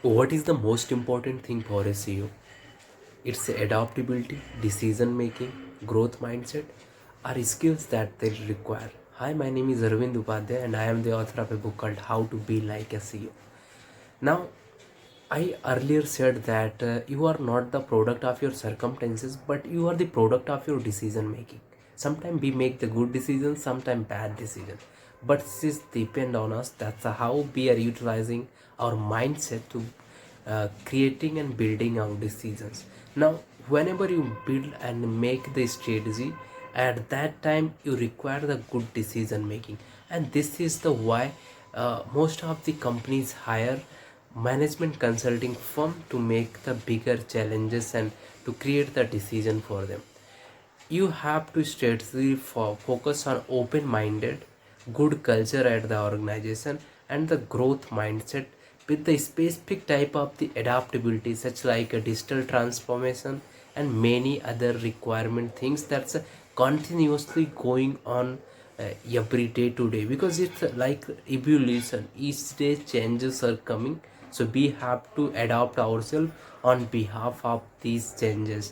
What is the most important thing for a CEO? It's adaptability, decision making, growth mindset are skills that they require. Hi, my name is Arvind Upadhyay and I am the author of a book called How to Be Like a CEO. Now, I earlier said that you are not the product of your circumstances, but you are the product of your decision making. Sometimes we make the good decisions, sometimes bad decisions. But this depend on us. That's how we are utilizing our mindset to creating and building our decisions. Now, whenever you build and make the strategy, at that time you require the good decision making, and this is the why most of the companies hire management consulting firm to make the bigger challenges and to create the decision for them. You have to strategically focus on open-minded, good culture at the organization and the growth mindset with the specific type of the adaptability such like a digital transformation and many other requirement things that's continuously going on every day to day, because it's like evolution. Each day changes are coming, so we have to adapt ourselves on behalf of these changes.